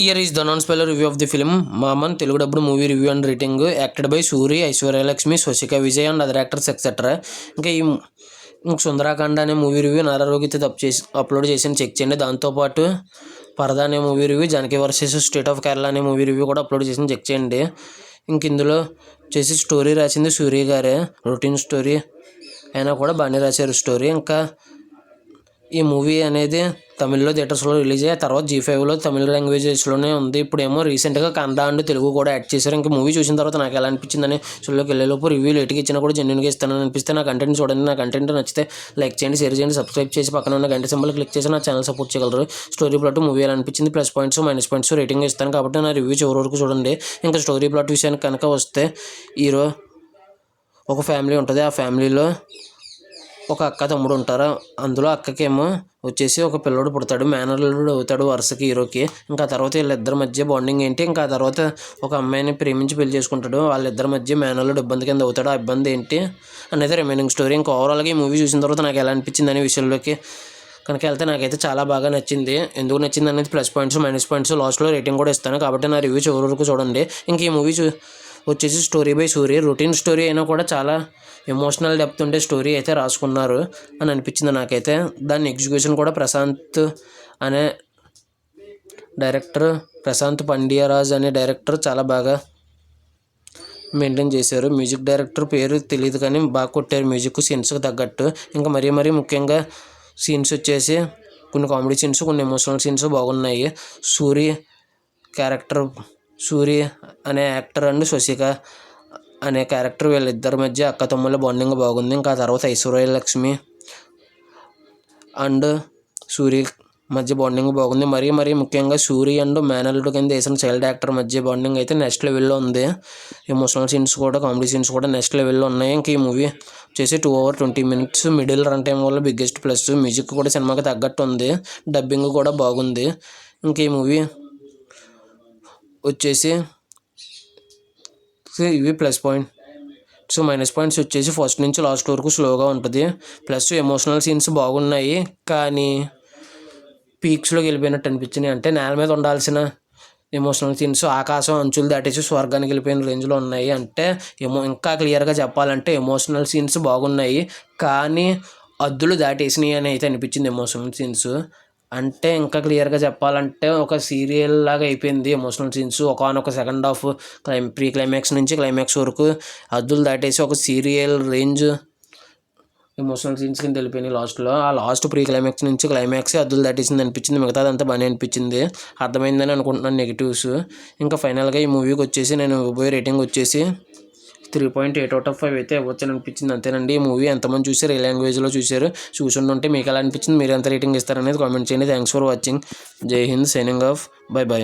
Here is the non-spoiler review of the film Maman Telugu dubbed movie review and rating acted by Suri, Aishwarya Lakshmi, Swastika Vijay and other actors etc. ఇంకా ఈ సుందరాకాండ అనే movie review నారారోగిత upload చేసి check చేయండి. దాంతోపాటు పరదా అనే movie review, Janaki versus state of Kerala అనే movie review కూడా అప్లోడ్ చేసి చెక్ చేయండి. ఇంక ఇందులో చేసి స్టోరీ రాసింది సూర్య గారే. రొటీన్ స్టోరీ అయినా కూడా బాగానే రాశారు స్టోరీ. ఇంకా ఈ మూవీ అనేది తమిళ్లో థియేటర్స్లో రిలీజ్ అయ్యి తర్వాత G5లో తమిళ లాంగ్వేజెస్లోనే ఉంది. ఇప్పుడేమో రీసెంట్గా కన్నడ అండ్ తెలుగు కూడా యాడ్ చేశారు. ఇంకా మూవీ చూసిన తర్వాత నాకు ఎలా అనిపించిందని షోలోకి వెళ్ళేలోపు రివ్యూ లేట్గా ఇచ్చినా కూడా జెన్యున్గా ఇస్తానని అనిపిస్తే నా కంటెంట్ చూడండి. నా కంటెంట్ నచ్చితే లైక్ చేయండి, షేర్ చేయండి, సబ్స్క్రైబ్ చేసి పక్కన ఉన్న గంట సింబల్ క్లిక్ చేసి నా ఛానల్ సపోర్ట్ చేయగలరు. స్టోరీ ప్లాట్ మూవీ ఎలా అనిపించింది, plus points minus points rating ఇస్తాను కాబట్టి నా రివ్యూ చివరి వరకు చూడండి. ఇంకా స్టోరీ ప్లాట్ విషయానికి కనుక వస్తే హీరో ఒక ఫ్యామిలీ ఉంటుంది. ఆ ఫ్యామిలీలో ఒక అక్క తమ్ముడు ఉంటారు. అందులో అక్కకేమో వచ్చేసి ఒక పిల్లోడు పుడతాడు, మేనల్లుడు అవుతాడు వరుసకి హీరోకి. ఇంకా తర్వాత వీళ్ళిద్దరి మధ్య బాండింగ్ ఏంటి, ఇంకా తర్వాత ఒక అమ్మాయిని ప్రేమించి పెళ్లి చేసుకుంటాడు. వాళ్ళిద్దరి మధ్య మేనల్లుడు ఇబ్బంది కింద అవుతాడు. ఆ ఇబ్బంది ఏంటి అనేది రిమైనింగ్ స్టోరీ. ఇంకా ఓవరాల్గా ఈ మూవీ చూసిన తర్వాత నాకు ఎలా అనిపించింది అనే విషయంలోకి కనుక వెళ్తే నాకైతే చాలా బాగా నచ్చింది. ఎందుకు నచ్చింది అనేది ప్లస్ పాయింట్స్ మైనస్ పాయింట్స్ లాస్ట్లో రేటింగ్ కూడా ఇస్తాను కాబట్టి నా రివ్యూ చివరి వరకు చూడండి. ఇంక ఈ మూవీ వచ్చేసి story by Suri. Routine story అయినా కూడా చాలా ఎమోషనల్ డెప్త్ ఉండే స్టోరీ అయితే రాసుకున్నారు అని అనిపించింది నాకైతే. దాని ఎగ్జిక్యూషన్ కూడా ప్రశాంత్ అనే డైరెక్టర్, ప్రశాంత్ పండియరాజ్ అనే డైరెక్టర్ చాలా బాగా మెయింటైన్ చేశారు. మ్యూజిక్ డైరెక్టర్ పేరు తెలియదు కానీ బాగా కొట్టారు మ్యూజిక్ సీన్స్కి తగ్గట్టు. ఇంకా మరీ ముఖ్యంగా సీన్స్ వచ్చేసి కొన్ని కామెడీ సీన్స్, కొన్ని ఎమోషనల్ సీన్స్ బాగున్నాయి. సూరి అనే యాక్టర్ అండ్ స్వసిక అనే క్యారెక్టర్ వీళ్ళిద్దరి మధ్య అక్క తమ్ముళ్ళ బాండింగ్ బాగుంది. ఇంకా తర్వాత ఐశ్వర్య లక్ష్మి అండ్ సూరి మధ్య బాండింగ్ బాగుంది. మరీ ముఖ్యంగా సూరి అండ్ మేనల్లుడు కింద వేసిన చైల్డ్ యాక్టర్ మధ్య బాండింగ్ అయితే నెక్స్ట్ లెవెల్లో ఉంది. ఎమోషనల్ సీన్స్ కూడా, కామెడీ సీన్స్ కూడా నెక్స్ట్ లెవెల్లో ఉన్నాయి. ఇంకా ఈ మూవీ వచ్చేసి 2 hours 20 minutes middle run time వల్ల బిగ్గెస్ట్ ప్లస్. మ్యూజిక్ కూడా సినిమాకి తగ్గట్టు ఉంది, డబ్బింగ్ కూడా బాగుంది. ఇంకా ఈ మూవీ వచ్చేసి ఇవి ప్లస్ పాయింట్స్ మైనస్ పాయింట్స్ వచ్చేసి ఫస్ట్ నుంచి లాస్ట్ వరకు స్లోగా ఉంటుంది. ప్లస్ ఎమోషనల్ సీన్స్ బాగున్నాయి కానీ పీక్స్లోకి వెళ్ళిపోయినట్టు అనిపించినాయి. అంటే నేల మీద ఉండాల్సిన ఎమోషనల్ సీన్స్ ఆకాశం అంచులు దాటేసి స్వర్గానికి వెళ్ళిపోయిన రేంజ్లో ఉన్నాయి. అంటే ఇంకా క్లియర్గా చెప్పాలంటే ఎమోషనల్ సీన్స్ బాగున్నాయి కానీ అద్దులు దాటేసినాయి అని అయితే అనిపించింది ఎమోషనల్ సీన్స్. అంటే ఇంకా క్లియర్గా చెప్పాలంటే ఒక సీరియల్ లాగా అయిపోయింది ఎమోషనల్ సీన్స్. ఒకనొక సెకండ్ హాఫ్ ప్రీ క్లైమాక్స్ నుంచి క్లైమాక్స్ వరకు అద్దులు దాటేసి ఒక సీరియల్ రేంజ్ ఎమోషనల్ సీన్స్ కింద వెళ్ళిపోయినాయి లాస్ట్లో. ఆ లాస్ట్ ప్రీ క్లైమాక్స్ నుంచి క్లైమాక్స్ అద్దులు దాటేసింది అనిపించింది. మిగతాదంతా బాగానే అనిపించింది. అర్థమైందని అనుకుంటున్నాను నెగిటివ్స్. ఇంకా ఫైనల్గా ఈ మూవీకి వచ్చేసి నేను ఇవ్వబోయే రేటింగ్ వచ్చేసి 3.8 out of 5 అయితే ఇవ్వచ్చని అనిపించింది. అంతేనండి. ఈ మూవీ ఎంతమంది చూసారు, ఏ లాంగ్వేజ్లో చూసుంటే మీకు ఎలా అనిపించింది, మీరు ఎంత రేటింగ్ ఇస్తారనేది కామెంట్ చేయండి. Thanks for watching. జై హింద్. Signing off. బై.